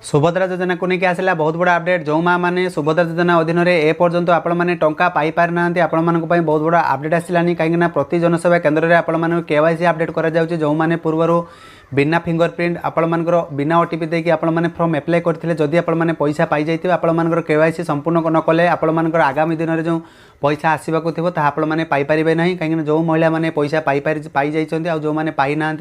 सुभद्रा योजना को लेकिन आसला बहुत बड़ा अपडेट। जो माँ मैंने सुभद्रा योजना अधीन में एपर्यंत आपण मैंने टंका पाई पारि ना आपण बहुत बड़ा अपडेट आसलानी कहीं प्रति जनसेवा केन्द्र में आपण केवाईसी अपडेट करा जो मैंने पूर्व बिना फिंगरप्रिंट आपण बिना ओटीपी देकी आपण मैंने फॉर्म एप्लाई करते जदि आपण मैंने पैसा पाई जाइए आपण केवाईसी संपूर्ण न कले आपण आगामी दिन में जो पैसा आसवाक थो आपण मैंने पाइपर ना कहीं जो महिला मैंने पैसा पाई जाइए जो मैंने पाई ना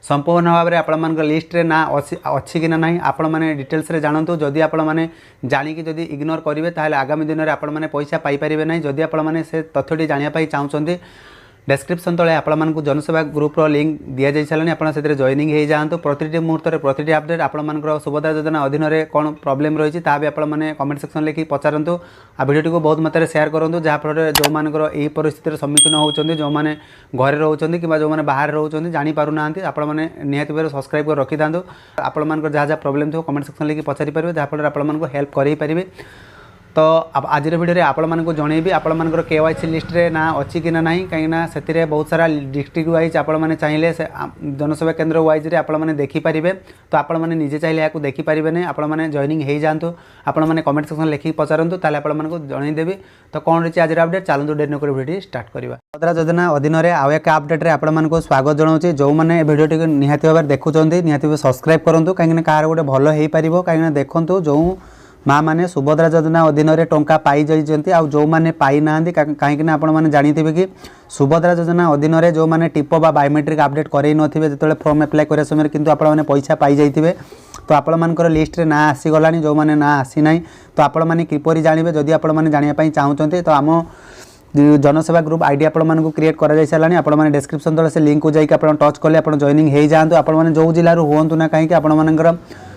संपूर्ण भाव में आपण लिस्ट रे ना अच्छी कि ना आपण मैंने डिटेल्स रे जानतु जदि आपण मैंने जानिकी जदि इग्नोर करेंगे ताहले आगामी दिन में आपण मैंने पैसा पाइपर ना जदि आपण मैंने से तथ्यटी जानापी चाहते डेस्क्रिप्शन तले आपण जनसेवा ग्रुप लिंक दि जा सारे आप जॉइनिंग हो जातु प्रति मुहूर्त प्रति अपडेट आपण सुभद्रा योजना अधीन में कौन प्रॉब्लम रही है भी आपने कमेंट सेक्शन लिखि पचारतु आ भिडियो को बहुत मात्रा शेयर करूँ जहाँफल जो मानकर यही परिस्थिति सम्मुखीन होती जो मैंने घरे रोचे कि जो मैंने बाहर रोचे जानीपार ना आपने निहत भाव सब्सक्राइब कर रखी था आपण जहाँ जहाँ प्रोब्लेम थो कमेंट सेक्शन लिखि पचारि पारे जहाँफल आपको हेल्प कर तो आज भिडियो आपण मानक जनइबी आपण केवाईसी लिस्ट रे ना अच्छी कि ना कहीं से बहुत सारा डिस्ट्रिक्ट वाइज आपण मैंने चाहिए जनसेवा केन्द्र वाइज रे आपण मैंने देखिपारे तो आपण मैंने निजे चाहिए या देखिपारे नहीं आपण मैंने जॉइनिंग हो जातु आपण मैंने कमेंट सेक्शन लिखिक पचारतु ताले आपण जनईदेवी तो कौन रही आज अपडेट चलतु डेट नक भिडियो स्टार्ट करवा। सुभद्रा योजना अधीन में आउ एक अपडेट रे आपण मानक स्वागत जनाऊँ जो मैंने भिडियो निहाती भाव देखुं निहाती सब्सक्राइब करूँ कहीं कहार गोटे भल हो पार कहीं देखूँ जो माँ मैंने सुभद्रा योजना अधीन में टंका पाई जाइए आ जो मैंने पाई ना कहीं आपने जानते कि सुभद्रा योजना अधीन में जो मैंने टिप बायोमेट्रिक अपडेट करई नथिबे जो फॉर्म एप्लाई करे समय किंतु आपने पैसा पाई जाइए तो आपण मानकर लिस्ट रे ना आसीगलानी जो मैंने ना आसी ना तो आपण मैंने किपरि जानबे जदि आपण मैंने जानिया चाहते तो आम जनसेवा ग्रुप आईडी आपको क्रिएट कर सारे आपने डिस्क्रिप्शन तले से लिंक को जाकर टच कले आप जॉइनिंग हो जातु आपने जो जिलूर हूँ ना कहीं आपंकर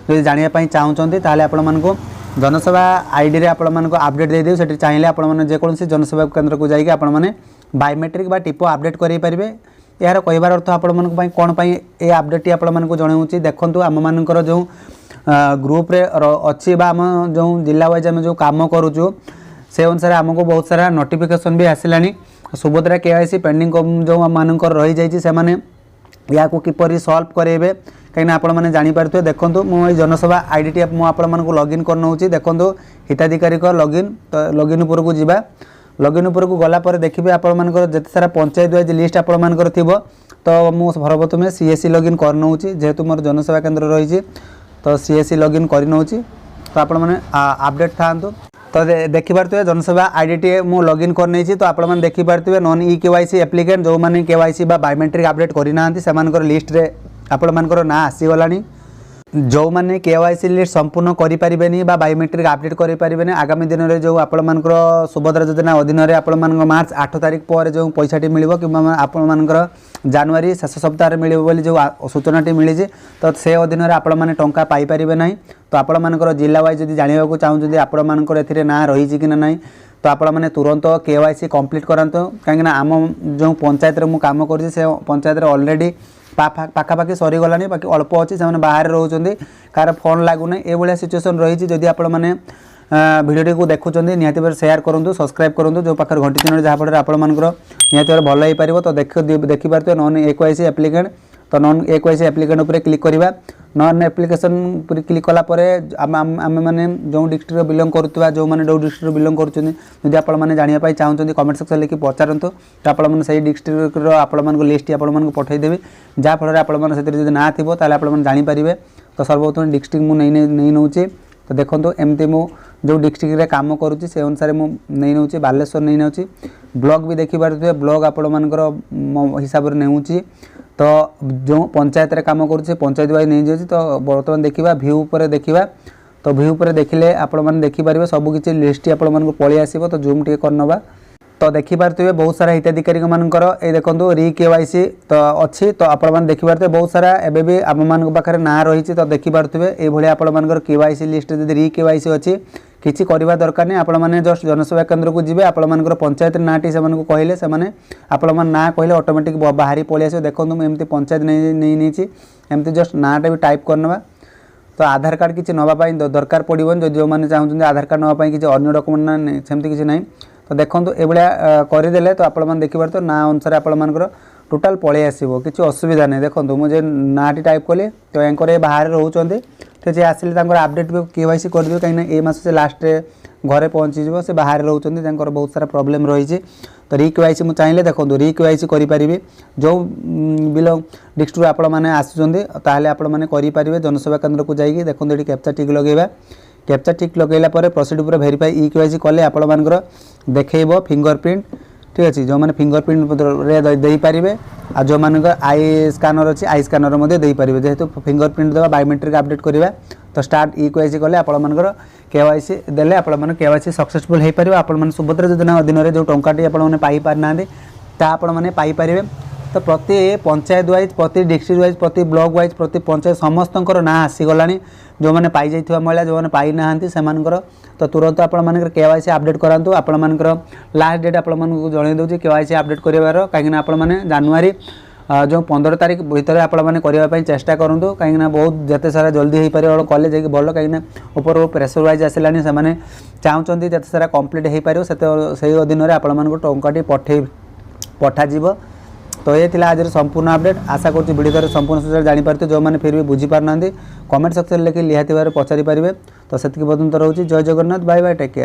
जो जानापी चाहते ताले आपको जनसेवा आईडी रे आपण अपडेट दे देव से चाहिए आपने जेकोसी जनसेवा केन्द्र को जाइए आपने बायोमेट्रिक बा टिपो अपडेट करेंगे यार कहबार अर्थ आपण कौन ये अपडेट आपको जनाऊँ देखूँ आम मानकर जो ग्रुप रे अच्छी आम जो जिला वाइज आम जो कम करुचु से अनुसार आमको बहुत सारा नोटिफिकेशन भी आसलानी सुभद्रा केवाईसी पेंडिंग जो मानकर रही जाइए या किपरि सॉल्व करेंगे कहीं आप जानीपारे देखो मुझे जनसेवा आईडी टी मुझे लॉगिन करनौ देखो हिताधिकारी लॉगिन तो लॉगिन उपर को जीवा लॉगिन उपर को गलापर देखिए आपर जिते सारा पंचायत वाइज लिस्ट आपर थी तो मुझे सर्वप्रथमें सीएससी लॉगिन करनौ जेहेतु मोर जनसेवा केन्द्र रही तो सीएससी लॉगिन करनौ तो आप अपडेट था तो देखिपारे जनसेवा आईडी टी मु लॉगिन करनी तो आप देखिपारे नॉन ई केवाईसी एप्लिकेंट जो मैंने केवाईसी बायोमेट्रिक अपडेट करना से लिस्ट रे आपण मानकर ना आसीगलानी जो मैंने केवाईसी लिस्ट संपूर्ण करें बायोमेट्रिक अपडेट करें आगामी दिन में जो आपण मानकर सुभद्रा योजना अधीन में आपण मार्च 8 तारीख पर जो पैसाटी मिल कि जनवरी शेष सप्ताह मिल जो सूचनाटी मिली तो से अधीन में आपण मैंने टंका पाइपर ना तो आपण मानकर जिला वाइज जब जानवा चाहते आपण मानकर ए ना रही कि ना तो आपण मैंने तुरंत केवाईसी कंप्लीट करातु कहीं आम जो पंचायत में काम कर पंचायत ऑलरेडी पाखापाखि सरीगला बाकी अल्प अच्छी से बाहर रोचे कार फोन लगुना ये सिचुएसन रही जदि आप भिडियो को देखुं निहाती भाव शेयर करूँ सब्सक्राइब करूँ जो पाखे घंटी चिन्ह जहाँफल आपंकर निहाती भाव भल हो पार तो देखिपारे नॉन केवाईसी एप्लिकेंट तो नॉन केवाईसी एप्लिकेंट उपर क्लिक करवा नॉन एप्लिकेशन क्लिक कलापर आम मैंने जो डिस्ट्रिक्ट बिलंग करुवा जो मैंने जो डिस्ट्रिक्ट बिलंग करुँच आपने जानापी चाहते कमेंट सेक्शन लिखि पचारतु तो आपने से डिस्ट्रिक्ट आपण लिस्ट आपको पठेदेवी जहाँफल आपड़ी ना थी आपने जानीपारे तो सर्वप्रथम डिस्ट्रिक्ट मुझे नहीं नौ तो देखो एमती मु जो डिस्ट्रिक्ट रे काम करुँची से अनुसार मुझे नौ बालेश्वर नहीं नौ ब्लॉक भी देखिपारे ब्लॉक आपंकर हिसाब से नौ तो जो पंचायत रे काम करुँचे पंचायत वाइज नहीं जाए तो बर्तमान देखा भ्यू पर देखा तो भ्यू पर देखिले आपण मैंने देखिपारे सबकि लिस्ट आपको पलि आसो तो जूम टे करनवा तो देखिपारे बहुत सारा हिताधिकारी मानकर ये देखो री केवाईसी तो अच्छी तो आपने देखिपारे बहुत सारा एवं भी आम मान पाखे ना रही तो देखिपारे ये आपर केवाईसी लिस्ट जब री केवाईसी अच्छी किसी करवा दरकार नहीं आपने जस्ट जनसेवा केन्द्र को जी आपर पंचायत नाटी से कहले से आपण ना कहले ऑटोमेटिक बाहरी पलि आस देखो एमती पंचायत नहीं एमती जस्ट नाटा भी टाइप करनवा तो आधार कार्ड किसी नापी दरकार पड़ो जो मैंने चाहते आधार कार्ड नापी किसी अन्य डॉक्यूमेंट सेमती किसी ना तो देखो ये करदे तो आपने देखिपारे तो ना अनुसार आपर टोटाल पलि आसो किसी असुविधा नहीं देखो मुझे नाटी टाइप कली तो एंकर बाहर रोचे तो जे आसिले अपडेट भी केवाईसी कर दियो कहीं ए मास से लास्ट घरे पहुँची से बाहर रोचे बहुत सारा प्रॉब्लम रही तो रिकेवाईसी मुझे चाहिए देखो रिकेवाईसी करें जो बिलोंग डिस्ट्रिक्ट आपण मैंने आसुँचे आपण मैंने करेंगे जनसेवा केन्द्र को जाइए देखो ये कैप्चा टिक लगेगा कैप्चा टिक लगेला प्रोसीड पूरा भेरीफाई ई केवाईसी कले आपण मानकर देखो फिंगरप्रिंट ठीक अच्छे जो मैंने फिंगरप्रिंट दे पारे आ जो मान आई स्कानर अच्छी आई स्कानर दे पारे जेहेतु फिंगरप्रिंट देवा बायोमेट्रिक अपडेट करवा तो स्टार्ट ई केवाईसी कले आपण मानकर केवाईसी देले आपण माने केवाईसी सक्सेसफुल हो पार आपण माने सुभद्रा योजना अधीन में जो टंकाटी आपण माने पाई पार ना आपण माने पाई पारे तो प्रति पंचायत वाइज प्रति डिस्ट्रिक्ट वाइज प्रति ब्लॉक वाइज प्रति पंचायत समस्तंकर ना आसीगला जो मैंने पाई जाइथिबा महिला जो मैंने पाई नाहांती सेमानकर तो तुरंत आपण मानकर केवाईसी अपडेट करांतु आपण मानकर लास्ट डेट आपण मानकु जणाई दउची केवाईसी अपडेट करिवार काहेकि आपण माने जनवरी जो 15 तारीख भितर आपण माने करिवा पई चेष्टा करंतु काहेकि बहुत जते सारा जल्दी हो पारे कॉलेज जाके भल काहेकि ऊपर प्रेशर वाइज आसिलानी से माने चाहउचंती जते सारा कंप्लीट हो पारे से अधीन में आपण मानकु टंकाटी पठा जीवो तो ये आज संपूर्ण अपडेट आशा करूँ वीडियो संपूर्ण सूचना जानीपारे जो मैंने फिर भी बुझीपार ना कमेंट सेक्शन लिखि लिहाती भाव पचारि पारे तो से पर्यंत रोचे जय Jagannath bye bye take care.